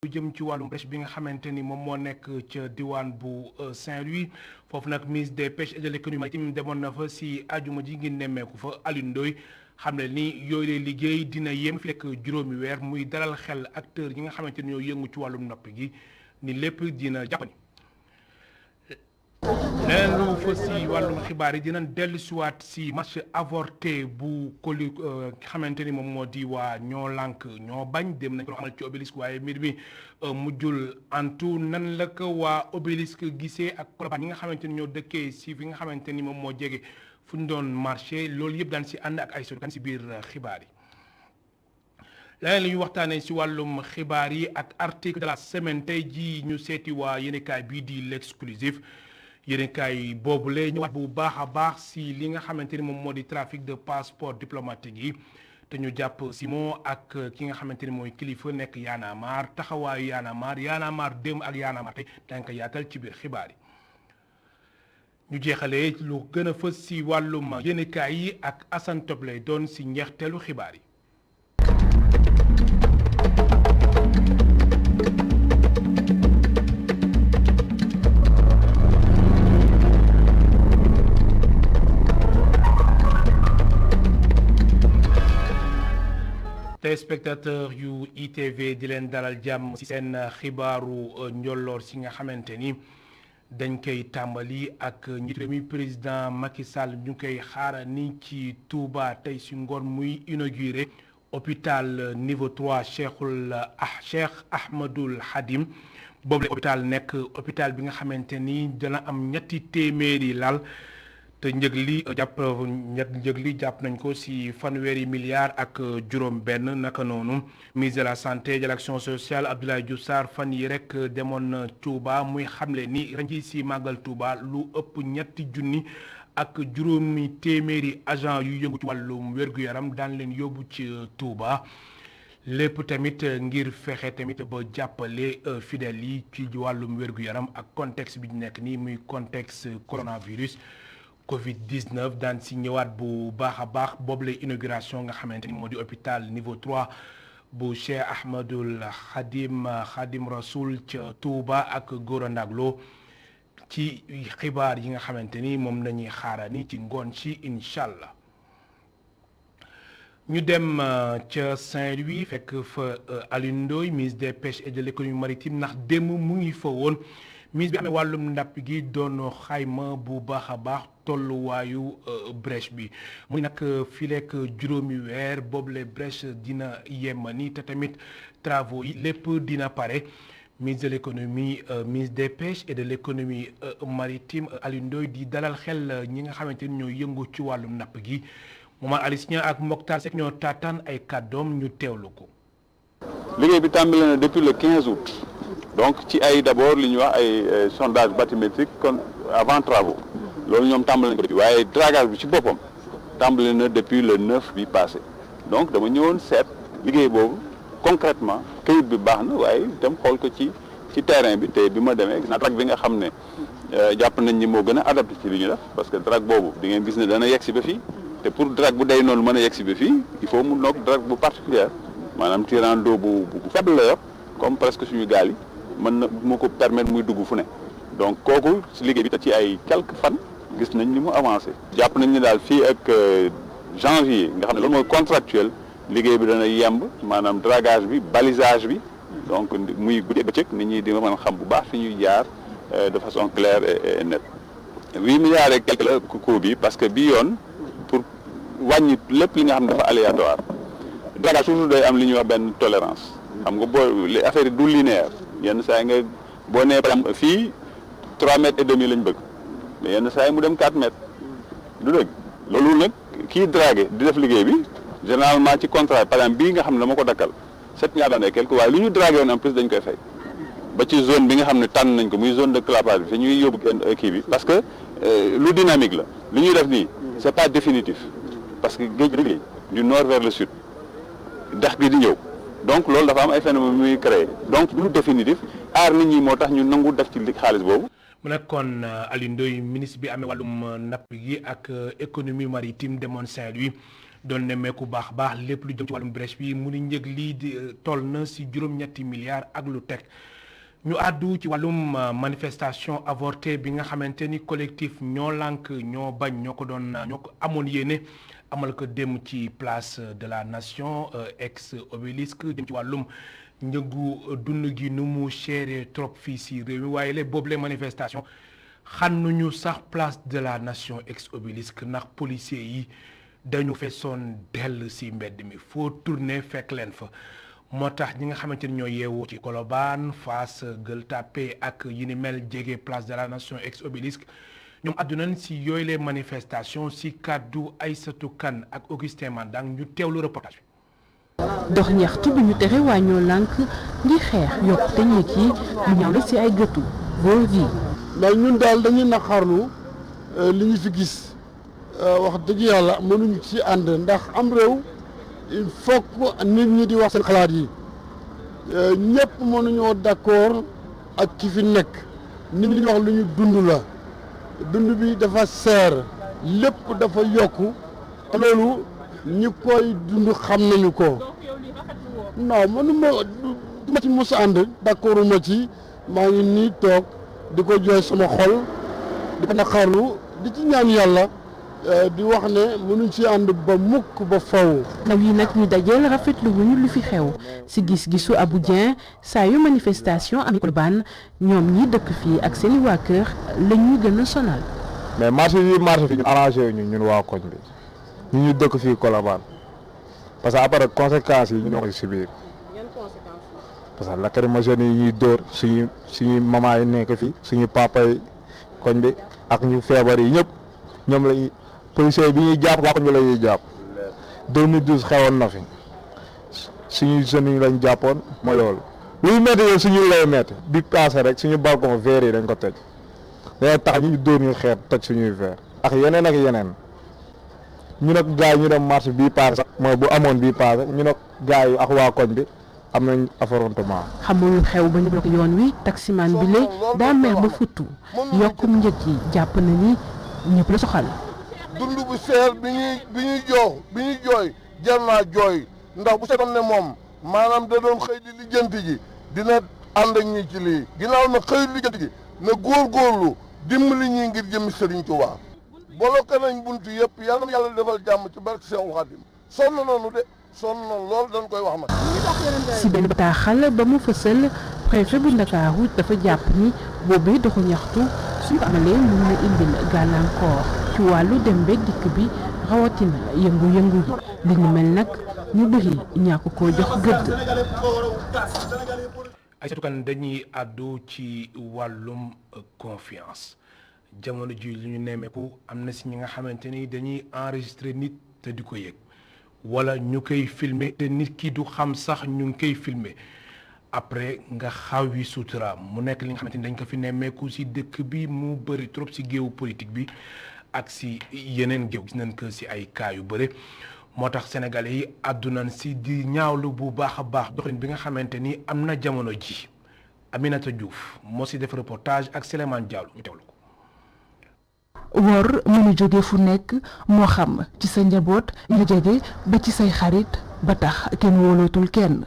lu jëm ci wàllum pêche bi nga xamante ni moom moo nekk ca diwaan bu Saint-Louis foofu nag ministre des pêches et de l'économie maritime demoon na fa si ajuma ji ngir nemmeeku fa Alioune Ndoye xam ne ni yooyu lay liggéey dina yem fi lekk juróomi weer muy dalal xel acteurs yi nga xamante ni ñoo yëngu ci wàllum napp gi ni lépp dina jàppani leneen lu fa si wàllum xibaar yi dinañ dellu siwaat si match avorté bu koli xamante ni moom moo di waa ñoo lànk ñoo bañ dem nañ ko amal ci obélisque waaye mbir mi mujjul antu nan la ko waa obélisque gisee ak Colobane yi nga xamante ni ñoo dëkkee si fi nga xamante ni moom moo jege fu ñu doon marché loolu yëpp daan si ànd ak ay sokan si biir xibaar yi leneen li ñu waxtaanee si wàllum xibaar yi ak article de la semaine tey jii ñu seeti waa yéenekaay bii di l'exclusif yéenekaay boobule ñëwaat bu baax a baax si li nga xamante ni moom moo di trafic de passeport diplomatique yi te ñu jàpp Simon ak ki nga xamante ni mooy kilifa nekk Y'en a marre taxawaayu Y'en a marre démb ak Y'en a marre tey danga ko yaatal ci biir xibaar yi ñu jeexalee lu gën a fës si wàllum yéenekaay yi ak Assane Top lay doon si njeexteelu xibaar yi. téléspectateur yu ITV di leen dalal jàmm ci seen xibaaru njolloor si nga xamante ni dañ koy tàmbali ak njiitu réew mi président Macky Sall ñu koy xaara ni ci Touba tey si ngoon muy inauguré hôpital niveau 3 Cheikh Ahmadoul Khadim boobu la hôpital nekk hôpital bi nga xamante ni dana am ñetti téeméeri lal te njëg li jàpp nañ ko si fanweeri milliards ak juróom benn naka noonu ministre de la santé et de l'action sociale Abdoulaye Diouf Sarr fan yi rek demoon Touba muy xamle ni ren ci si màggal Touba lu ëpp ñetti junni ak juróomi téeméeri agent yu yëngu ci wàllum wér-gu-yaram daan leen yóbbu ci Touba lépp tamit ngir fexe tamit ba jàppale fidèles yi ci wàllum wér-gu-yaram ak contexte bi ñu nekk nii muy contexte coronavirus Covid-19 daan si ñëwaat bu baax a baax boobule inauguration nga xamante ni moo di hôpital niveau 3 bu Cheikh Ahmadoul Khadim Rasoul ca Touba ak Gora Ndaglo ci xibaar yi nga xamante ni moom lañuy xaarani ci ngoon ci incha allah ñu dem ca Saint-Louis fekk fa Alioune Ndoye ministre des pêches et de l'économie maritime ndax démb mu ngi fa woon ministre bi amee wàllum napp gi doon xayma bu baax a baax tolluwaayu brèche bi muy nag fileek juróomi weer boobule brèche dina yemani te tamit travaux yi lépp dina pare ministre de l'économie ministre des pêches et de l'économie maritime Alioune Ndoye di dalal xel ñi nga xamante ni ñoo yëngu ci wàllum napp gi Momar Alice Niang ak Mokhtar Seck ñoo taataan ay kàddoom ñu teewlu ko. liggéey bi tàmbali na depuis le 15 août. donc ci ay d'abord li ñuy wax ay sondage bathymétrique kon avant travaux loolu ñoom tàmbali nañ ko depuis waaye dragage bi ci boppam tàmbali na depuis le 9 bi passé donc dama ñëwoon seet liggéey boobu concrètement kayit bi baax na waaye dem xool ko ci terrain bi te bi ma demee gis naa drag bi nga xam ne jàpp nañ ni moo gën a adapté ci li ñu def parce que drag boobu di ngeen gis ne dana yegg si ba fii te pour drag bu day noonu mën a yegg si ba fii il faut mu noog drag bu particulière maanaam tirant d'eau bu faible la yor comme presque suñu gaal yi mën na moo ko permettre muy dugg fu ne donc kooku si liggéey bi ci ay quelques fan gis nañ ni mu avancé jàpp nañ ni daal fii ak janvier nga xam ne loolu mooy contractuel liggéey bi dana yemb maanaam dragage bi balisage bi donc muy guddi bëccëg nit ñi di mën a xam bu baax fi ñuy jaar de façon claire et nette 8 milliards et quelque la coût bi parce que bii yoon pour wàññi lépp li nga xam ne dafa aléatoire dragage toujours day am li ñuy wax benn tolérance xam nga boo les affaires yi du linéaire yenn saa yi nga boo nee par exemple fii 3 mètres et demi lañ bëgg mais yenn saa yi mu dem 4 mètres du dëgg loolu nag kii dragué di def liggéey bi généralement ci contrat par exemple bii nga xam ne dama ko dakkal 7 milliards et quelque waaye lu ñu dragué woon en plus dañ koy fay ba ci zone bi nga xam ne tànn nañ ko muy zone de clapage bi te ñuy yóbbu kii bi parce que lu dynamique la li ñuy def nii c'est pas définitif parce que géej liggéey du nord vers le sud dex gi di ñëw donc loolu dafa am ay phénomènes muy créé donc du définitif aar nit ñi moo tax ñu nangu def ci xaalis boobu. mu nekkoon Alioune Ndoye ministre bi amee wàllum napp gi ak économie maritime demoon Saint-Louis doon nemmeeku baax lépp lu jëm ci wàllum brèche bi mu ni njëg lii di toll na si juróom-ñetti milliards ak lu teg. ñu àddu ci wàllum manifestation avorté bi nga xamante ni collectif ñoo lànk ñoo bañ ñoo ko amoon yéene amal ko dem ci place de la nation ex obélisque jëm ci wàllum njëgu dund gi nu mu chéré trop fii si réew mi waaye léegi boobu les manifestations xannuñu sax place de la nation ex obélisque ndax policiers yi dañu feesoon dell si mbedd mi foo tourner fekk leen fa. moo tax ñi nga xamante ni ñoo yeewu ci Colobane Fass Gueule Tapée ak yi ni mel jege place de la nation ex obélisque ñoom àddunañ si yooyu les manifestations si kàddu Aïssatou Kane ak Augustin Mandang ñu teewlu reportage bi. dox ñaxtu bi ñu tere waa ñoo lànk ngir xeex yokkute ñeeg yi lu ñaaw la si ay gëtu góor gi. mais ñun daal dañuy naqarlu li ñu fi gis wax dëgg yàlla mënuñu ci ànd ndax am réew. il faut que nit ñi di wax seen xalaat yi ñëpp mënuñoo d'accord ak ki fi nekk nit ñi di wax lu ñu dund la dund bi dafa seer lépp dafa yokku te loolu ñi koy dund xam nañu ko non mënuma du ma ci mos a ànd d'accorduma ci maa ngi nii toog di ko jooy sama xol di ko naqarlu di ci ñaan yàlla di wax ne mënuñ ci ànd ba mukk ba faw. ndaw yi nag ñu dajeel rafetlu wuñu lu fi xew si gis-gisu Abou Dieng saa yu manifestation am Colobane ñoom ñi dëkk fii ak seen i waa kër la ñuy gën a sonal. mais marché fi ñu arrangé ñu ñun waa koñ bi ñu dëkk fii Colobane parce que après conséquences yi ñu ñoo si biir parce que lacrymogène yi ñuy dóor suñu maman yi nekk fii suñu papa yi koñ bi ak ñu feebar yi ñëpp ñoom lañuy policiers bi ñuy jàpp waa koñ bi la ñuy jàpp 2012 xewoon na fi suñu jeunes yi lañ jàppoon mooy loolu luy métti yow suñu lay métti bi passé rek suñu balcon verre yi dañ ko tëj day tax ñu dóor ñu xeet toj suñuy verre ak yeneen ñu nag gars yi ñu dem marché bii passé sax mooy bu amoon bii passé ñu nag gars yi ak waa koñ bi am nañ affrontement. xamul lu xew ba ñu bloqué yoon wi taximaan bi le daa mer ba futtu yokkum njëg yi jàpp na ni ñëpp la soxal. dund bu seer bi ñuy jooy jar naa jooy ndax bu seetoon ne moom maanaam da doon xëy di lijjanti ji dina ànd ak ñi ci lii ginnaaw na xëy lijjanti ji na góorgóorlu dimbali ñi ngir jëmi Sëriñ Tuubaa bloqué nañ buntu yëpp yal na yàlla defal jàmm ci barke Seexul Xaadim sonn nañu lool dañ koy wax nag. si benn bataaxal ba mu fësal préfet bu Ndakaaru dafa jàpp ni boobu doxu ñaxtu suñu ko amalee mën na indil gàllankoor ci wàllu dem beeg dikk bi rawatina yëngu-yëngu yi li ñu mel nag ñu bëri ñàkk koo jox gëdd. Aïssatou Kane dañuy àddu ci wàllum confiance jamono ji li ñu nemmeeku am na si ñi nga xamante ni dañuy enregistrer nit te di ko yëg wala ñu koy filmer te nit ki du xam sax ñu ngi koy filmer après nga xawi sutura mu nekk li nga xamante ni dañ ko fi nemmeeku si dëkk bi mu bëri trop si géewu politique bi ak si yeneen géew gis nañ ko si ay cas yu bëri moo tax sénégalais yi àddunañ si di ñaawlu bu baax a baax doxalin bi nga xamante ni am na jamono ji Aminata Diouf moo si def reportage ak Souleymane Diallo ñu teewlu ko. wor mënu jóge fu nekk moo xam ci sa njaboot nga jege ba ci say xarit ba tax kenn wóolootul kenn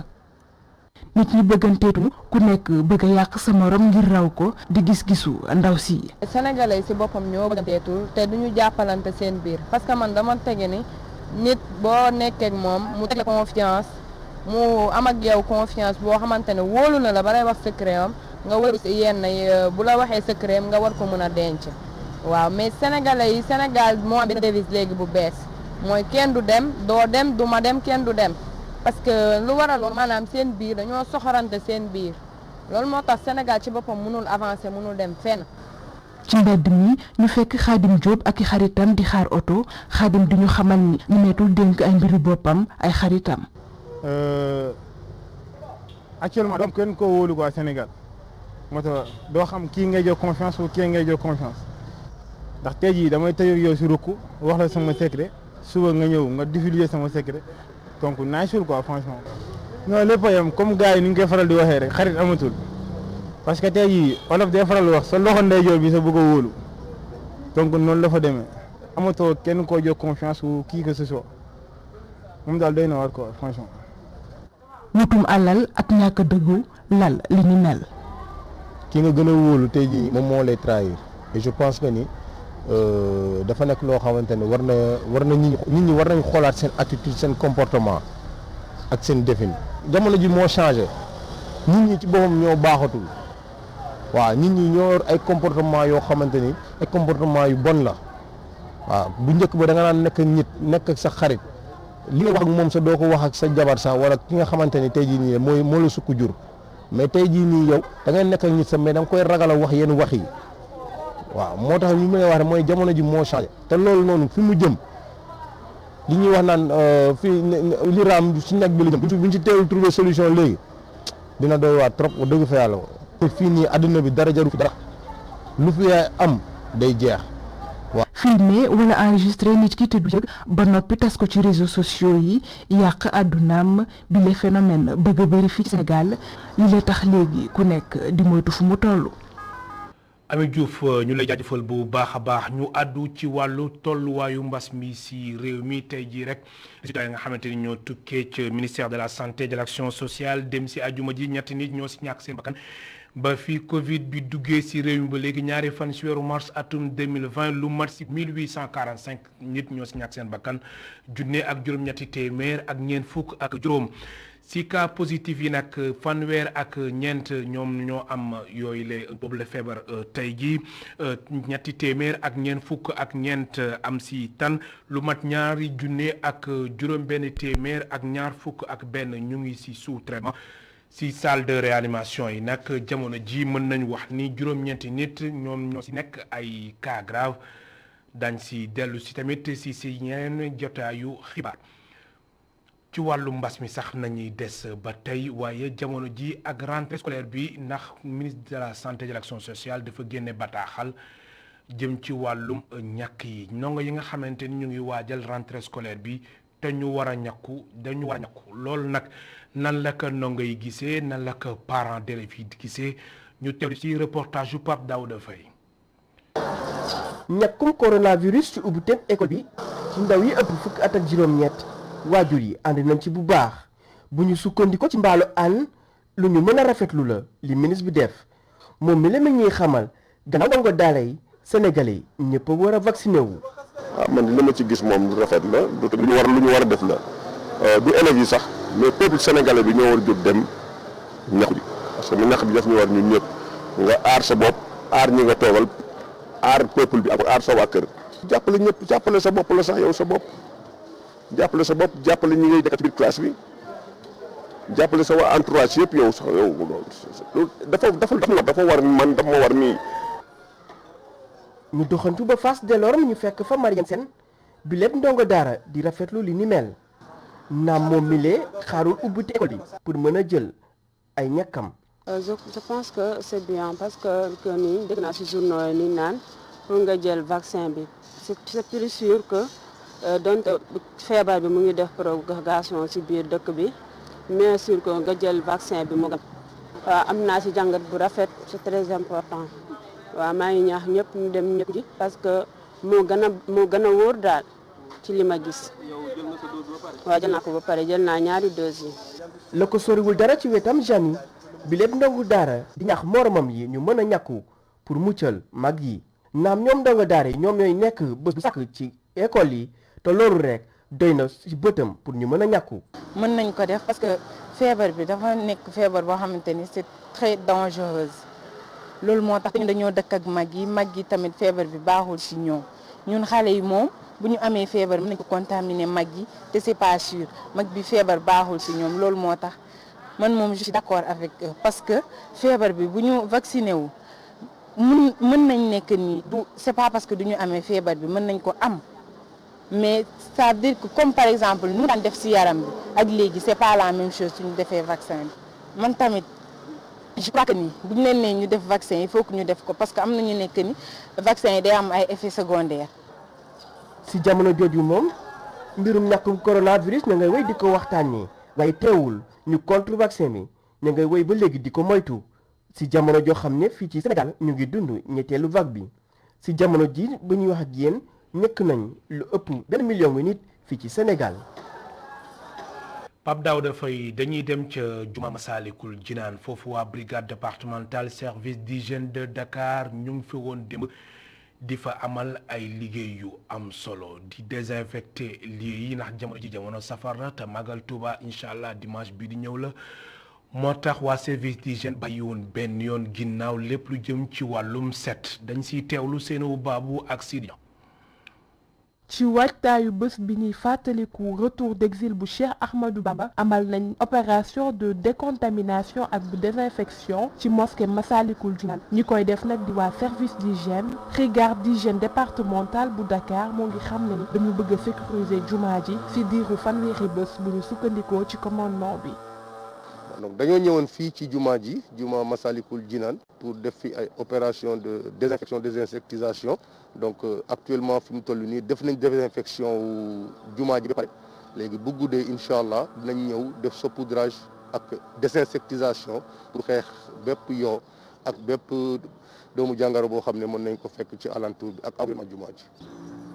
nit ñi bëgganteetu ku nekk bëgg a yàq sa morom ngir raw ko di gis-gisu ndaw si. Sénégalais yi si boppam ñoo bëgganteetul te duñu jàppalante seen biir parce que man dama tege ni nit boo nekkee ak moom mu teg confiance mu am ak yow confiance boo xamante ne wóolu na la ba lay wax secret am nga war yenn bu la waxee secret am nga war ko mën a denc. waaw mais sénégalais yi Sénégal moo am benn devise léegi bu bees mooy kenn du dem doo dem du ma dem kenn du dem parce que lu waral loolu maanaam seen biir dañoo soxorante seen biir loolu moo tax Sénégal ci boppam mënul avancer mënul dem fenn. ci mbedd mi ñu fekk Khadim Diop ak i xaritam di xaar oto Khadim di ñu xamal ni ñu meetul dénk ay mbiri boppam ay xaritam. actuellement donc kenn koo wóolu quoi Sénégal moo tax doo xam kii ngay jox confiance ou kii ngay jox confiance. ndax tey jii damay tëjoo yow si rukk wax la sama secret suba nga ñëw nga divulguer sama secret donc naaj suul quoi franchement. non lépp a yem comme gars yi ni ñu koy faral di waxee rek xarit amatul parce que tey jii olof day faral di wax sa loxo ndeyjoor bi sa bëgg a wóolu donc noonu la fa demee amatoo kenn koo jox confiance ou qui que ce soit moom daal doy na war quoi franchement. wutum alal ak ñàkk a dëggu lal li ni mel. ki nga gën a wóolu tey jii moom moo lay trahir et je pense que ni dafa nekk loo xamante ne war na nit ñi war nañ xoolaat seen attitude seen comportement ak seen defin jamono ji moo changé nit ñi ci boppam ñoo baaxatul waaw nit ñi ñoo yor ay comportement yoo xamante ni ay comportement yu bon la waaw bu njëkk ba da nga naan nekk nit nekk ak sa xarit li nga wax ak moom sa doo ko wax ak sa jabar sax wala ki nga xamante ni tey jii nii moo la sukk jur mais tey jii nii yow da ngay nekk ak nit sax mais da nga koy ragal a wax yenn wax yi waaw moo tax li may wax rek mooy jamono ji moo changé te loolu noonu fi mu jëm li ñuy wax naan fii li raam si ñag bi la jëm bu ñu ci teewul trouver solution léegi dina doy waar trop wax dëgg fa yàlla te fii nii àdduna bi dara jaru fi dara lu fi am day jeex. filmer wala enregistrer nit ki te du yëg ba noppi tas ko ci réseaux sociaux yi yàq àddunaam bi le phénomène bëgg a bëri fii ci Sénégal li la tax léegi ku nekk di moytu fu mu toll. Ami Diouf ñu lay jaajëfal bu baax a baax ñu àddu ci wàllu tolluwaayu mbas mi si réew mi tey jii rek résultat yi nga xamante ni ñoo tukkee ci ministère de la santé et de l'action sociale dem si àjjuma ji ñetti nit ñoo si ñàkk seen bakkan ba fi Covid bi duggee si réew mi ba léegi ñaari fan si weeru mars atum 2020 lu mat si 1845 nit ñoo si ñàkk seen bakkan junne ak juróom-ñetti téeméer ak ñeent fukk ak juróom. si cas positif yi nag fanweer ak ñeent ñoom ñoo am yooyu la boobu la feebar tey jii ñetti téeméer ak ñeent fukk ak ñeent am si tan lu mat ñaari junne ak juróom benn téeméer ak ñaar fukk ak benn ñu ngi si sous traitement si salle de réanimation yi nag jamono ji mën nañu wax ni juróom-ñeenti nit ñoom ñoo si nekk ay cas grave dañ si dellu si tamit si ñeneen jotaayu xibaar. ci wàllu mbas mi sax nañuy des ba tey waaye jamono ji ak rentrée scolaire bi ndax ministre de la santé et de l'action sociale dafa génne bataaxal jëm ci wàllum ñàkk yi ndongo yi nga xamante ni ñu ngi waajal rentrée scolaire bi te ñu war a ñàkku dañu war a ñàkku loolu nag nan la ko ndongo yi gisee nan la ko parents d'élèves yi gisee ñu teew ci reportage yu Pape Daouda Faye. ñàkkum coronavirus ci ubbiteem école bi ci ndaw yi ëpp fukki at ak juróom-ñett waajur yi ànd nañ ci bu baax bu ñu sukkandiko ci mbaalu ànd lu ñu mën a rafetlu la li ministre bi def moom mi la ma ñuy xamal gannaaw ndongo daara yi sénégalais yi ñëpp a war a vacciné wu. man li ma ci gis moom lu rafet la lu ñu war a def la du élèves yi sax mais peuple sénégalais bi ñoo war a jóg dem ñax bi parce que mu ñax bi daf ñu war ñun ñëpp nga aar sa bopp aar ñi nga toogal aar peuple bi ak aar sa waa kër jàppale ñëpp jàppale sa bopp la sax yow sa bopp. jàppale sa bopp jàppale ñi ngay dëkk ci biir classe bi jàppale sa waa entourage yëpp yow sax yow loolu dafa war man dafa ma war nii. ñu doxantu ba Fass Delorme ñu fekk fa Mariam Sène bi lépp ndongo daara di rafetlu li ni mel naam moom mi lee xaarul ubbite école yi pour mën a jël ay ñàkkam. je pense que c'est bien parce que nii dégg naa ci journaux yi ni naan pour nga jël vaccin bi c'est plus sûr que. donc feebar bi mu ngi def propagation ci biir dëkk bi mais sûr que nga jël vaccin bi mu gën waaw am naa ci jàngat bu rafet c'est très important waaw maa ngi ñaax ñëpp ñu dem ñëpp ji parce que moo gën a wóor daal ci li ma gis. waaw jël naa ko ba pare jël naa ñaari doses yi. la ko soriwul dara ci wetam Jani bi lépp ndongo daara di ñaax moromam yi ñu mën a ñàkku pour muccal mag yi naam ñoom ndongo daara yi ñoom ñooy nekk bés bu sàkk ci école yi. te loolu rek doy na ci bëtam pour ñu mën a ñàkku. mën nañ ko def parce que feebar bi dafa nekk feebar boo xamante ni c'est très dangereuse loolu moo tax dañoo dëkk ak mag yi tamit feebar bi baaxul ci ñoom ñun xale yi moom bu ñu amee feebar mën nañ ko contaminer mag yi te c'est pas sûr mag bi feebar baaxul ci ñoom loolu moo tax man moom je suis d'accord avec eux parce que feebar bi bu ñu vacciné wu mën nañ nekk nii du c'est pas parce que du ñu amee feebar bi mën nañ ko am. mais ça veut dire que comme par exemple nu daan def ci yaram bi ak léegi c'est pas la même chose suñu defee vaccin bi man tamit je crois que ni bu ñu leen nee ñu def vaccin il faut que ñu def ko parce que am na ñu nekk ni vaccin yi day am ay effets secondaires. ci jamono jooju moom mbirum ñàkkum coronavirus ña ngay wéy di ko waxtaanee waaye teewul ñu contre vaccin bi ña ngay wéy ba léegi di ko moytu ci jamono joo xam ne fii ci Sénégal ñu ngi dund ñetteelu vague bi ci jamono ji ba ñuy wax ak yéen. ñëkk nañ lu ëpp 1 million ngi nit fii ci Sénégal. Pape Daouda Faye dañuy dem ca juma Massalikul Jinaan foofu waa brigade départementale service d'hygiène de Dakar ñu ngi fi woon démb di fa amal ay liggéey yu am solo di désinfecter lieux yi ndax jamono ji jamono safar la te Magal Touba incha allah dimanche bi di ñëw la moo tax waa service d'hygiène bàyyi woon benn yoon ginnaaw lépp lu jëm ci wàllum set dañ siy teewlu Seynabou Babou ak Sidi. ci waajtaayu bés bi ñuy fàttaliku retour d'exil bu Cheikh Ahmadou Bamba amal nañ opération de décontamination ak bu désinfection ci mosquée Massalikul Jinaan ñi koy def nag di waa service d'hygiène brigade d'hygiène départementale bu Dakar moo ngi xam ne ni dañu bëgg a sécuriser jumaa ji ci diiru fanweeri bés bu ñu sukkandikoo ci commandement bi. donc dañoo ñëwoon fii ci jumaa ji jumaa Massalikul Jinaan pour def fi ay opération de désinfection désinsectisation donc actuellement fi mu toll nii def nañ désinfection wu jumaa ji ba pare léegi bu guddee incha allah dinañ ñëw def saupoudrage ak désinsectisation pour xeex bépp yoo ak bépp doomu jàngoro boo xam ne mën nañ ko fekk ci alentour bi ak environnement jumaa ji.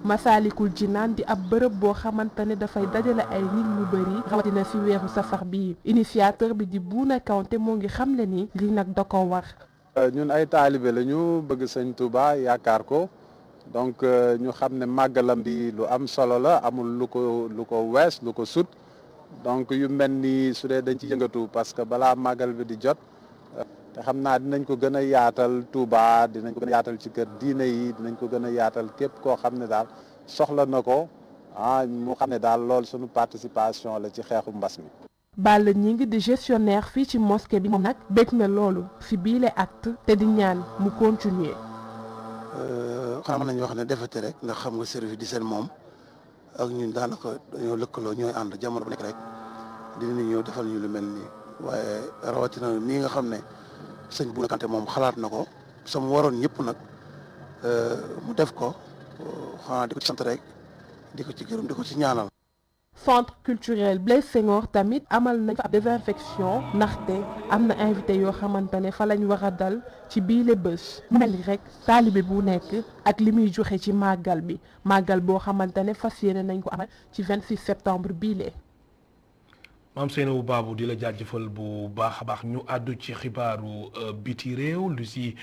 Massalikul Jinaan di ab bërëb boo xamante ne dafay dajale ay nit ñu bëri rawatina ci weeru safar bi initiateur bi di Bouna Kanté moo ngi xamle ni lii nag da ko war. ñun ay taalibe lañu bëgg Sëñ Touba yaakaar ko donc ñu xam ne màggalam bi lu am solo la amul lu ko wees lu ko sut donc yu mel ni su dee dañ ci yëngatu parce que balaa màggal bi di jot te xam naa dinañ ko gën a yaatal Touba dinañ ko gën a yaatal ci kër diine yi dinañ ko gën a yaatal képp koo xam ne daal soxla na ko mu xam ne daal loolu suñu participation la ci xeexu mbas mi. Balla ñi ngi di gestionnaire fii ci mosquée bi moom nag bég na loolu ci biile acte te di ñaan mu continuer. xam nañu wax ne defete rek ndax xam nga service di seen moom ak ñun daanaka dañoo lëkkaloo ñooy ànd jamono bu nekk rek dinañu ñëw defal ñu lu mel nii waaye rawatina nii nga xam ne sëñ Bouna Kanté moom xalaat na ko sama waroon ñëpp nag mu def ko xanaa di ko ci sant rek di ko ci gërëm di ko ci ñaanal. Centre culturel Blaise Senghor tamit amal nañ fa désinfection ndaxte am na invité yoo xamante ne fa lañ war a dal ci biile bés mu mel ni rek taalibe bu nekk ak li muy joxe ci màggal bi màggal boo xamante ne fas yéene nañ ko amal ci 26 septembre biile. maam Seynabou Babou di la jaajëfal bu baax a baax ñu àddu ci xibaaru biti réew lu si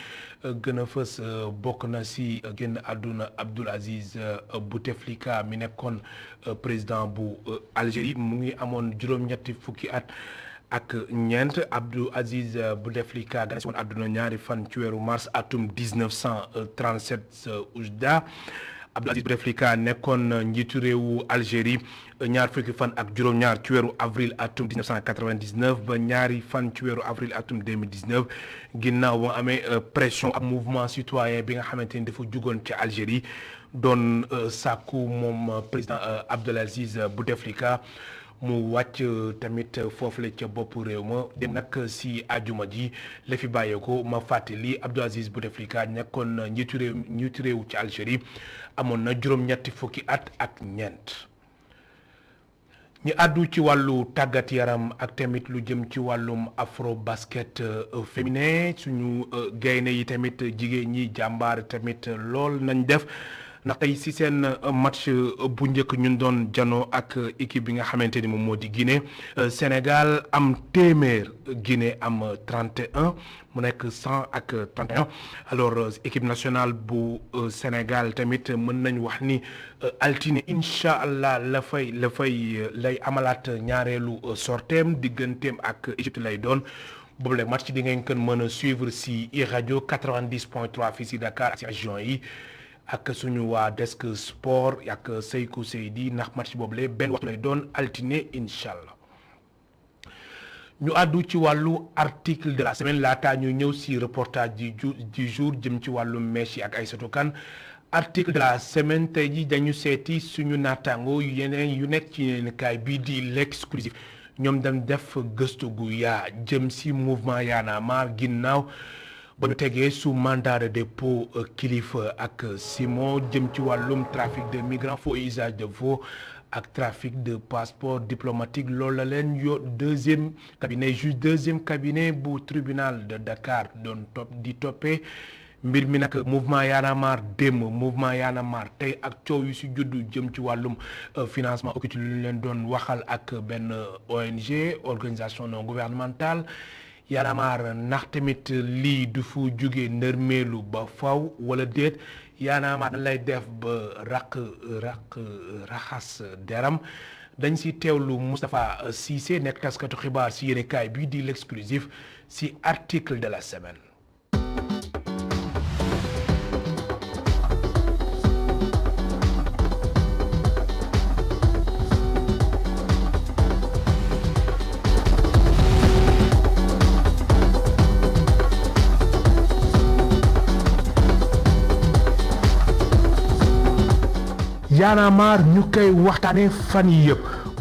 gën a fës bokk na si génn àdduna Abdoul Aziz Bouteflika mi nekkoon président bu Algérie mu ngi amoon juróom-ñetti fukki at ak ñeent. Abdoul Aziz Bouteflika gane si woon àdduna ñaari fan ci weeru mars atum 1937 Oujda. Abdoul Aziz Bouteflika nekkoon njiitu réewu Algérie ñaar fukki fan ak juróom-ñaar ci weeru avril atum 1999 ba ñaari fan ci weeru avril atum 2019 ginnaaw ba amee pression ak mouvement citoyen bi nga xamante ni dafa jugoon ci Algérie doon sàkku moom président Abdoul Aziz Bouteflika mu wàcc tamit foofu la ca bopp réew ma dem nag si àjjuma ji la fi bàyyeeko ma fàttali Abdoul Aziz Bouteflika nekkoon njiitu réew ci Algérie amoon na juróom-ñetti fukki at ak ñeent. ñi àddu ci wàllu tàggat yaram ak tamit lu jëm ci wàllum afro basket féminin suñu gaynde yi tamit jigéen ñi jàmbaar tamit lool nañ def. ndax tey si seen match bu njëkk ñun doon janoo ak équipe bi nga xamante ni moom moo di Guinée Sénégal am téeméer Guinée am 31 mu nekk 100 ak 31 alors équipe nationale bu Sénégal tamit mën nañ wax ni altine incha allah lay amalaat ñaareelu sorteem digganteem ak Égypte lay doon. boobu la match di ngeen kën mën a suivre si iRadio 90.3 fii si Dakar ak si région yi. ak suñu waa desk sport ak Seykou Seydi ndax match boobu la benn waxtu lay doon altine incha allah ñu àddu ci wàllu article de la semaine laataa ñu ñëw si reportage du jour jëm ci wàllu mèche yi ak Aïssatou Kane article de la semaine tey ji dañu seeti suñu naataango yeneen yu nekk ci yéenekaay bii di l'exclusif ñoom dañ def gëstu gu yaa jëm si mouvement Y'en a marre ginnaaw ba ñu tegee sous mandat de dépôt Kilifeu ak Simon jëm ci wàllum trafic de migrants faux usage de faux ak trafic de passeport diplomatique loolu la leen deuxième cabinet bu tribunal de Dakar doon toppee mbir mi nag mouvement Y'en a marre démb mouvement Y'en a marre tey ak coow yu si juddu jëm ci wàllum financement occulté lu ñu leen doon waxal ak benn ONG organisation non gouvernementale Y'en a marre ndax tamit lii du fu jóge ndërmeelu ba faw wala déet Y'en a marre lay def ba raxas deram dañ si teewlu Moustapha Cissé nekk taskatu xibaar si yéenekaay bii di l'exclusif si article de la semaine. Y'en a marre ñu koy waxtaane fan yi yëpp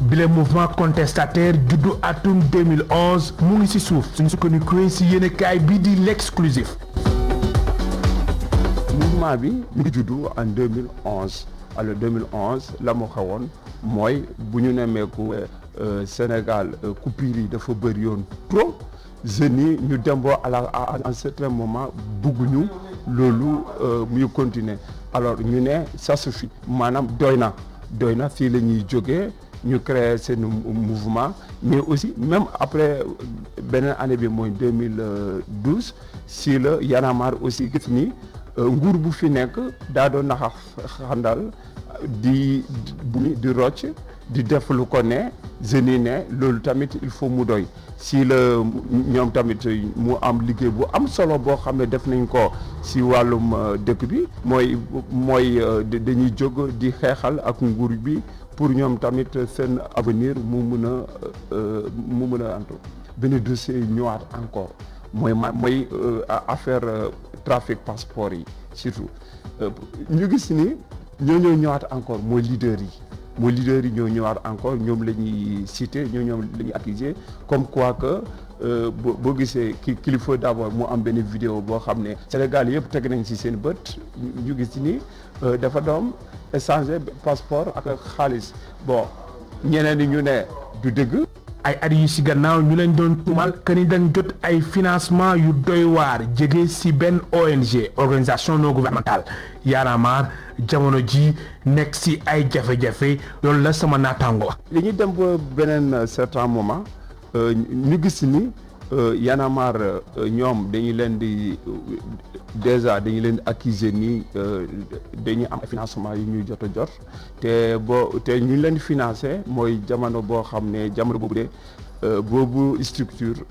bile mouvement contestataire juddu atum 2011 mu ngi ci suuf suñu sukkandikoo ci yéenekaay bi di l'exclusif. mouvement bi mu ngi juddu en 2011 alors 2011 la mu xewoon mooy bu ñu nemmeeku Sénégal coupure yi dafa bëri yoon trop jeunes yi ñu dem ba à un certain moment bugguñu loolu muy continuer alors ñu ne ça suffit maanaam doy na fii la ñuy jógee ñu créer seen mouvement mais aussi même après beneen année bi mooy 2012 si la Y'en a marre aussi gis ni nguur bu fi nekk daa doon naxa xandal di rocc di def lu ko ne jeunes yi ne loolu tamit il faut mu doy si la ñoom tamit mu am liggéey bu am solo boo xam ne def nañ ko si wàllum dëkk bi mooy dañuy jóg di xeexal ak nguur bi pour ñoom tamit seen avenir mu mun a antu benn dossier ñëwaat encore mooy affaire trafic passeport yi surtout ñu gis ni ñoo ñëwaat encore mooy leader yi ñoo ñëwaat encore ñoom la ñuy cité ñoom la ñuy accuser comme quoi que boo gisee qu'il faut d'abord mu am benn vidéo boo xam ne Sénégal yëpp teg nañ ci seen bët ñu gis ni dafa doom échanger passeport ak xaalis bon ñeneen ñi ñu ne du dëgg. ay at yu si gannaaw ñu leen doon tuumal que ni dañ jot ay financement yu doy waar jege si benn ONG organisation non gouvernementale Y'en a marre jamono ji nekk si ay jafe-jafe loolu la sama naataango. li ñuy dem ba beneen certain moment ñu gis ni Y'en a marre ñoom dañu leen di accuser ni dañuy am financement yu ñuy jot te ñu leen di financé mooy jamono boo xam ne jamono boobu de boobu structure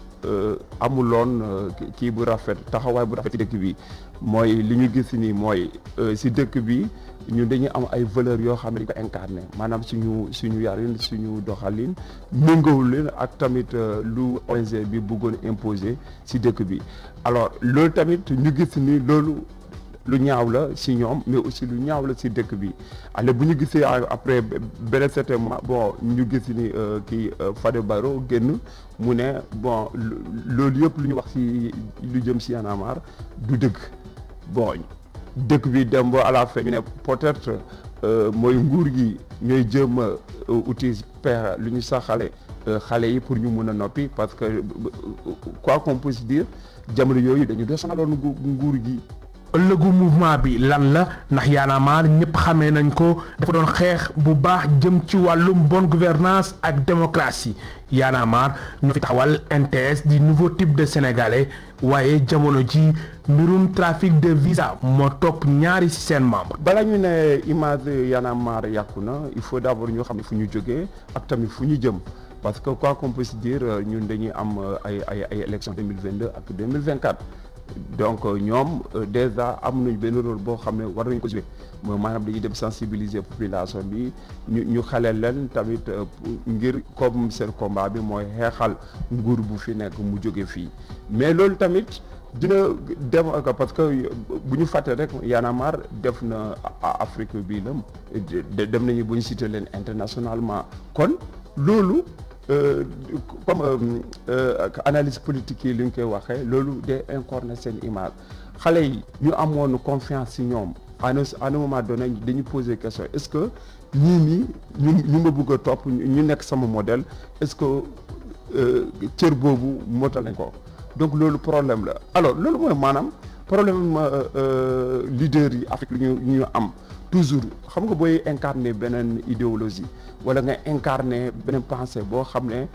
amuloon kii bu rafet taxawaay bu rafet ci dëkk bi mooy li ñu gis ni mooy si dëkk bi ñun dañuy am ay valeurs yoo xam ne dañ ko incarné maanaam suñu yarin suñu doxalin méngawul leen ak tamit lu ONG bi bëggoon imposer si dëkk bi alors loolu tamit ñu gis ni loolu lu ñaaw la si ñoom mais aussi lu ñaaw la si dëkk bi alors bu ñu gisee après benn certain moment bon ñu gis ni kii Fadé Barro génn mu ne bon loolu yëpp lu ñu wax si lu jëm si Y'en a marre du dëgg bon dëkk bi dem ba à la fin ñu ne peut-être mooy nguur gi ñooy jëm a uti pexe lu ñu saxale xale yi pour ñu mun a noppi parce que quoi qu'on puisse dire jamono yooyu dañu doon sonaloon nguur gi. ëllëgu mouvement bi lan la ndax Y'en a marre ñëpp xamee nañ ko dafa doon xeex bu baax jëm ci wàllum bonne gouvernance ak démocratie Y'en a marre ñoo fi taxawal NTS di nouveau type de sénégalais waaye jamono ji mbirum trafic de visa moo topp ñaari ci seen membre. bala ñu ne image Y'en a marre yàqu na il faut d'abord ñu xam ne fu ñu jógee ak tamit fu ñu jëm parce que quoi qu'on puisse dire ñun dañuy am ay élections 2022 ak 2024. donc ñoom déjà am nañ benn rôle boo xam ne war nañ ko jouer mooy maanaam dañuy dem sensibiliser population bi ñu xale leen tamit ngir comme seen combat bi mooy xeexal nguur bu fi nekk mu jóge fii mais loolu tamit dina dem ak parce que bu ñu fàtte rek Y'en a marre def na Afrique bi lam dem nañu bu ñu cité leen internationalement kon loolu comme analyse politique yi li ñu koy waxee loolu day incarner seen image xale yi ñu amoon confiance ci ñoom à un moment donné dañu poser question est-ce que ñii ñu ma bëgg a topp ñu nekk sama modèle est-ce que cër boobu motal nañ ko donc loolu problème la alors loolu mooy maanaam problème leader yi Afrique ñu am toujours xam nga booy incarner beneen idéologie wala nga incarner beneen pensée boo xam ne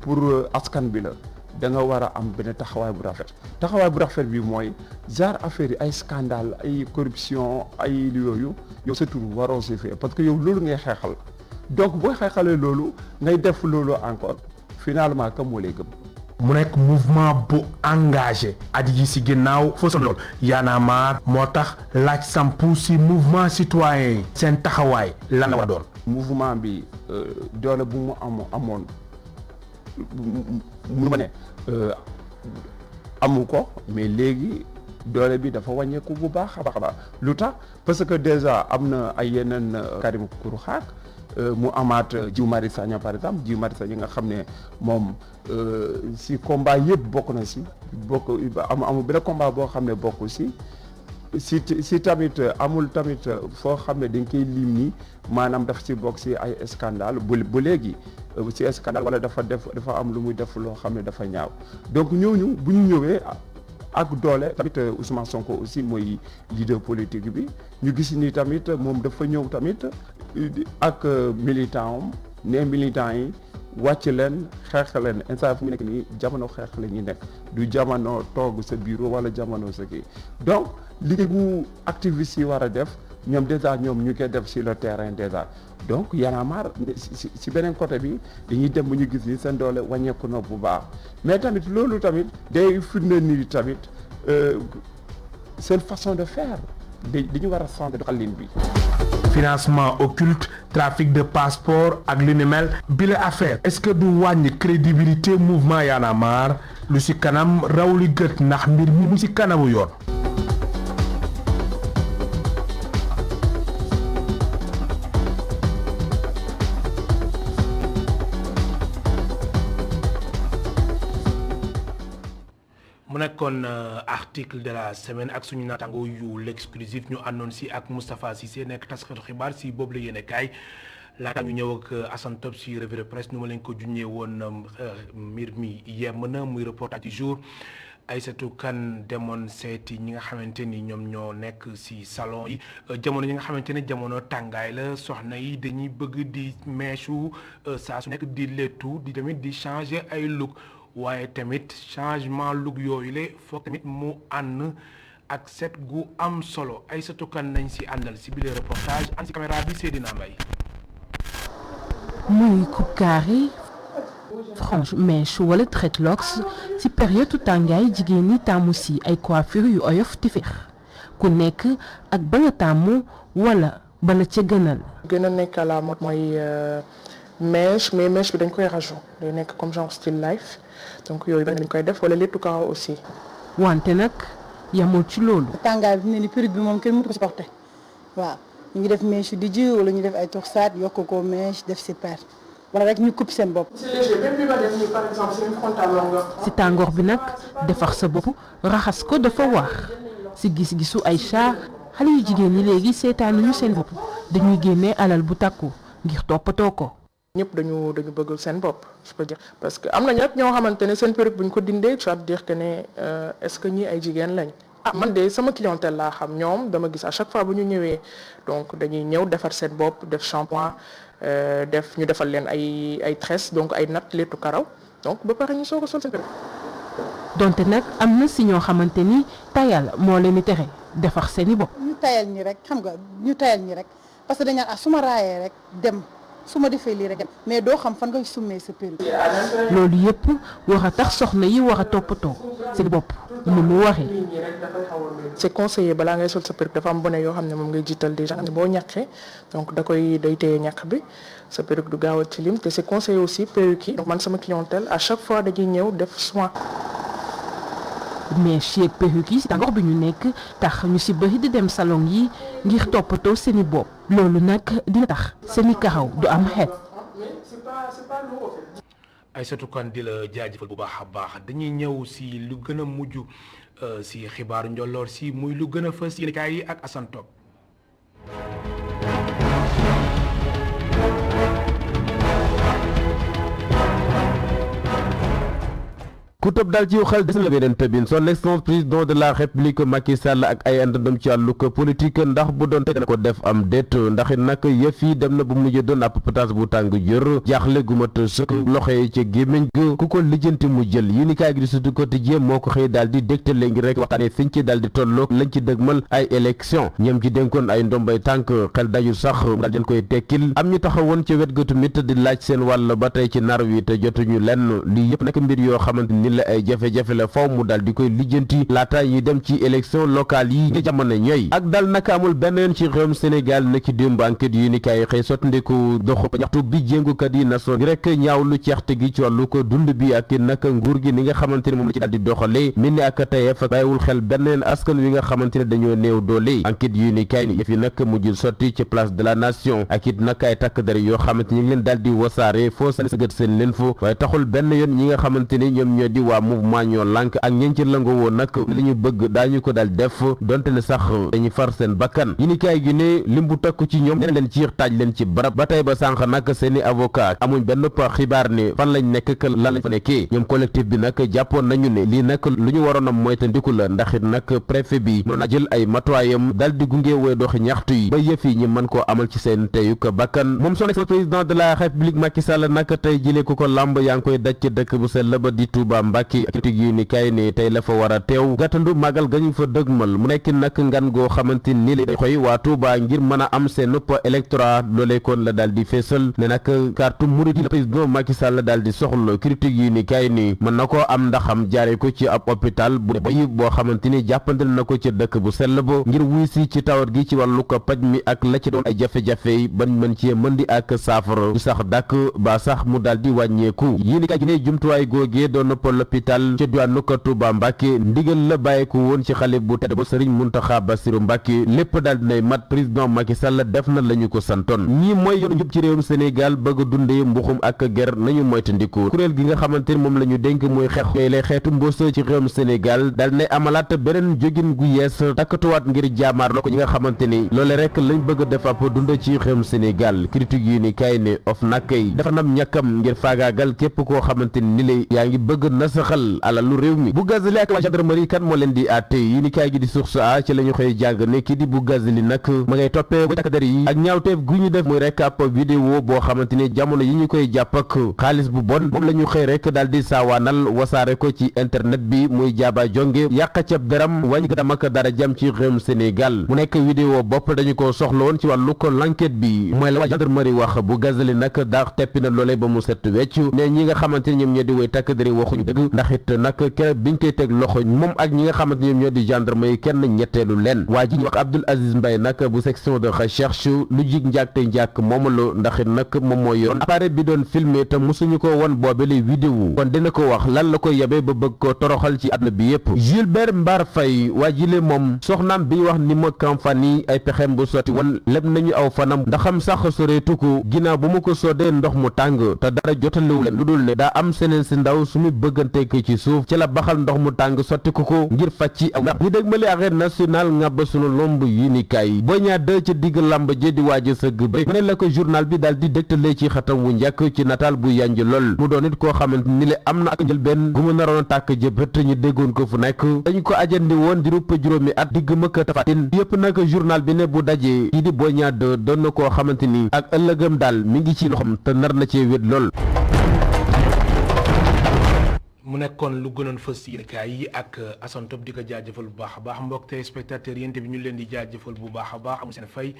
pour askan bi la da nga war a am benn taxawaay bu rafet bi mooy genre affaire yi ay scandale ay corruption ay yooyu yow sa tur waroo si fee parce que yow loolu ngay xeexal donc booy xeexalee loolu ngay def loolu encore finalement kam moo lay gëm. mu nekk mouvement bu engagé at yi si ginnaaw foofu lool Y'en a marre moo tax laaj sampu si mouvement citoyen yi seen taxawaay lan la war a doon. mouvement bi doole bu mu amoon mu ma ne amu ko mais léegi doole bi dafa wàññeeku bu baax a baax lu tax parce que déjà am na ay yeneen Karim Xrum Xax mu amaat Guy Marius Sagna par exemple Guy Marius Sagna nga xam ne moom si combat yëpp bokk na si amul benn combat boo xam ne bokk si tamit amul tamit foo xam ne dañ koy lim ni maanaam daf si bokk si ay scandale bu léegi si scandale wala dafa am lu muy def loo xam ne dafa ñaaw donc ñooñu bu ñu ñëwee ak doole tamit Ousmane Sonko aussi mooy leader politique bi ñu gis ni tamit moom dafa ñëw tamit ak militant am ne militant yi wàcc leen xeex leen instant fu mu nekk nii jamono xeex la ñuy nekk du jamono toog sa bureau wala jamono sa kii donc liggéey bu activiste yi war a def ñoom déjà ñoom ñu koy def sur le terrain déjà donc Y'en a marre si beneen côté bi dañuy dem bu ñu gis ni seen doole wàññeeku na bu baax mais tamit loolu tamit day firnde ni tamit seen façon de faire dañu war a changer doxalin bi. financement occulte trafic de passeport ak li ni mel bi la affaire est-ce que du wàññi crédibilité mouvement Y'en a marre lu si kanam raw li gët ndax mbir mi mu si kanamu yoon. mu nekkoon article de la semaine ak suñu naataango yu l'exclusif ñu àndoon si ak Moustapha Cissé nekk taskatu xibaar si boobu la yéene kaay laata ñu ñëw ak Assane Top si revue de presse nu ma leen ko junñee woon mbir mi yem na muy reportage du jour Aïssatou Kane demoon seeti ñi nga xamante ni ñoom ñoo nekk si salon yi jamono ñi nga xamante ne jamono tàngaay la soxna yi dañuy bëgg di meesu saa su nekk di lettu di tamit di changer ay look waaye tamit changement look yooyu la foog tamit mu ànd ak set gu am solo Aïssatou Kane nañ si àndal si biir reportage ànd si caméra bi Seydina Mbaye. muy coupe carré frange mèche wala dreadlocks ci période tàngaay jigéen ñi tàmmu si ay coiffure yu oyof te féex ku nekk ak ba nga tàmmu wala ba la ca gënal. gën a nekk à la mode mooy mèche mais mèche bi dañ koy rajo day nekk comme genre style life. donc yooyu dañ koy def wala léttu karaw aussi. wante nag yamul ci loolu. tàngaay bi ne ni perruque bi moom kenn mënu ko supporter waaw ñu ngi def mèche yu dijj wala ñu def ay torsade yokk ko mèche def si paire wala rek ñu coupe seen bopp. c'est léger même bi ma def nii par exemple c'est une frontale longueur. si tàngoor bi nag defar sa bopp raxas ko dafa war si gis-gisu Aïcha xale yu jigéen ñi léegi seetaanuñu seen bopp dañuy génnee alal bu takku ngir toppatoo ko. ñëpp dañu bëgg seen bopp je peux dire parce que am na ñett ñoo xamante ne seen perruque bu ñu ko dindee ça veut dire que ne est-ce que ñii ay jigéen lañ. man de sama clientèle laa xam ñoom dama gis à chaque fois bu ñu ñëwee donc dañuy ñëw defar seen bopp def shampoing ñu defal leen ay tresses donc ay nattes léttu karaw donc ba pare ñu soog a sol seen perruque. donte nag am na si ñoo xamante ni tayal moo leen di tere defar seen i bopp. ñu tayal ñi rek xam nga ñu tayal ñi rek parce que dañu naan su ma raayee rek dem. su ma defee lii rek mais doo xam fan ngay summee sa perruque. loolu yëpp war a tax soxna yi war a toppatoo seen bopp ni mu waxee. c'est conseillé balaa ngay sol sa perruque dafa am bonnet yoo xam ne moom ngay jiital déjà boo ñàkkee donc day téye ñàkk bi sa perruque du gaaw a tilim te c'est conseillé aussi perruque yi. donc man sama clientèle à chaque fois dañuy ñëw def soin. mais chez perruque yi si tàngoor bi ñu nekk tax ñu si bëri di dem salon yi ngir toppatoo seeni bopp loolu nag dina tax seeni karaw du am xeet. Aïssatou Kane di la jaajëfal bu baax a baax dañuy ñëw si lu gën a mujj si xibaaru njolloor si muy lu gën a fës yéen kaay yi ak Assane Top. ku tëb daal ci xel des na la beneen tëbin son excellence président de la république Macky Sall ak ay àndandam ci wàllug politique ndax bu doon teg na ko def am déet ndax it nag yëf yi dem na bu mujj doon ab pataas bu tàng jër jaaxle gu mat sëkk loxo yi ci gémmiñ ga ku ko lijjanti mu jël yi ni kaay gi di Sud Quotidien moo ko xëy daal di dégtal léegi rek waxtaane fiñ ci daal di tolloog lañ ci dëgmal ay élection ñoom ci dénkoon ay ndombay tànk xel daju sax daal den koy tekkil am ñu taxawoon ci wet ga tamit di laaj seen wàll ba tey ci nar wi te jotuñu lenn lii yëpp nekk mbir yoo xamante ni la ay jafe-jafe la faw mu daal di koy lijjanti laata yi dem ci élection locale yi nga jamono ñooy ak dal naka amul benn yoon ci réewum Sénégal na ci démb enquête yi ni kaay xëy sottandiku doxu ñaxtu bi jéngukat yi nason gi rek ñaawlu ceexte gi ci wàllu ko dund bi ak naka nguur gi ni nga xamante ni moom la ci daal di doxale mel ni ak tayef bàyyiwul xel benn askan wi nga xamante ne dañoo néew doole enquête yi ni kaay ni yëf yi nag mujjul sotti ci place de la nation ak it nag ay takk der yoo xamante ni ñu ngi leen daal di wasaare foo sali sa gët seen leen fo waaye taxul benn yoon ñi nga xamante ni ñoom ñoo di waa mouvement ñoo lànk ak ñeen ci lëngo woon nag li ñu bëgg daañu ko daal def donte ne sax dañuy far seen bakkan yi ni kaay gi ne lim bu takku ci ñoom leen ci taaj leen ci barab ba tey ba sànq nag seeni avocat amuñ benn xibaar ne fan lañ nekk que lan lañ fa nekkee ñoom collectif bi nag jàppoon nañu ne lii nag lu ñu waroon a moytandiku la ndax it nag préfet bi mën na jël ay matuwaayam dal di gunge woy doxi ñaxtu yi ba yëf yi ñi mën koo amal ci seen teyuk bakkan moom son excellence président de la république Macky Sall nag tey jëlee ku ko lamb yaa ngi koy daj ci dëkk bu sell ba di Touba Mbacké critique yi ni kay ne tey la fa war a teew gàttandu magal gañu fa dëgmal mu nekk nag ngan goo xamante ni li xoy waa Touba ngir mën a am seen électorat loolee kon la daal di feesal ne nag carte murid la président Macky Sall daal di soxla critique yi ni kay ni mën na koo am ndaxam jaare ko ci ab hôpital bu bay boo xamante ni jàppandal na ko ci dëkk bu sell ba ngir wuy si ci tawat gi ci wàllu ko paj mi ak la ci doon ay jafe-jafe bañ mën ci mën di ak saafara du sax dàkk ba sax mu daal di wàññeeku yi ni kay gi ne jumtuwaay googee doon na l'hôpital ci diwaanu ko Touba Mbacké ndigal la bàyyeeku woon ci xale bu tedd ba Serigne Mountakha Bassirou Mbacké lépp daal dinay mat président Macky Sall def na la ñu ko santoon ñii mooy yoonu njub ci réewum Sénégal bëgg a dundee mbuxum ak ger nañu moytandiku kuréel gi nga xamante ni moom la ñu dénk muy xeex yooyu lay xeetu mboosa ci réewum Sénégal daal nay amalaat beneen jógin gu yees takkatuwaat ngir jaamaar la ko ñi nga xamante ni loole rek lañ bëgg a def ab dund ci réewum Sénégal critique yi ni kay ne of nakay dafa nam ñàkkam ngir faagaagal képp koo xamante ni lay yaa ngi bëgg nasaxal alalu réew mi bu gazeli ak waa gendarmerie kan moo leen di àtte yi ni kaay gi di source a ci la ñu xëy jàng ne kii di bu gazeli nag ma ngay toppee ba takk der yi ak ñaawteef gu ñu def muy rek ab vidéo boo xamante ni jamono yi ñu koy jàpp ak xaalis bu bon moom la ñu xëy rek daal di saawaanal wasaare ko ci internet bi muy jaaba jonge yàq cab deram wàññi ko ak dara jam ci réewum Sénégal mu nekk vidéo bopp dañu ko soxla woon ci wàllu ko l'enquête bi mooy la waa gendarmerie wax bu gazeli nag daa teppi na loolee ba mu set wecc ne ñi nga xamante ni ñoom ñoo di woy takk der yi waxuñu dëgg ndax it nag keroog biñ koy teg loxo moom ak ñi nga xamante ni ñoom ñoo di gendarme yi kenn ñetteelu leen waa ji wax Abdoul Aziz Mbaye nag bu section de recherche lu jig njaag te njaag moomalu ndax it nag moom moo yoroon appareil bi doon filmé te mosuñu ko won boobe li vidéo kon dina ko wax lan la ko yebee ba bëgg ko toroxal ci àdduna bi yépp Gilbert Mbar Faye waa jile moom soxnaam bi ñu wax ni ma campagne ay pexem bu sotti wan leb nañu aw fanam ndaxam sax soreetu ko ginnaaw bu mu ko soodee ndox mu tàng te dara jotalewu leen lu dul ne daa am seneen si ndaw suñu bëggante ko ci suuf ci la baxal ndox mu tàng sotti ko ngir fàcci am ndax ñu dégg mali arène nationale ngàbba sunu lomb yi ni kaay Boy Niang 2 ci digg lamb ji di waaj a sëgg ba ne la ko journal bi daal di dégtalee ci xatam wu njëkk ci nataal bu yanj lool mu doon it koo xamante ni le am na ak njël benn gu mu naroon a tàkk jëbët ñu déggoon ko fu nekk dañu ko ajandi woon di rupp juróomi at digg mëkk tafatin yëpp nag journal bi ne bu dajee kii di Boy Niang 2 doon na koo xamante ni ak ëllëgam daal mi ngi ci loxom te nar na cee wét lool. mu nekkoon lu gënoon fës ci yéenekaay yi ak Assane Top di ko jaajëfal bu baax a baax mbokk téléspectateurs yéen bi ñu leen di jaajëfal bu baax a baax amul seen fay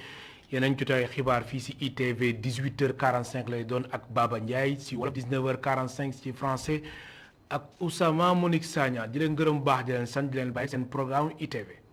yeneen jotaay xibaar fii ci ITV 18h45 lay doon ak Baba Ndiaye ci wala 19h45 ci français ak Oussama Monique Sagna di leen gërëm bu baax di leen sant di leen bàyyi seen programme ITV.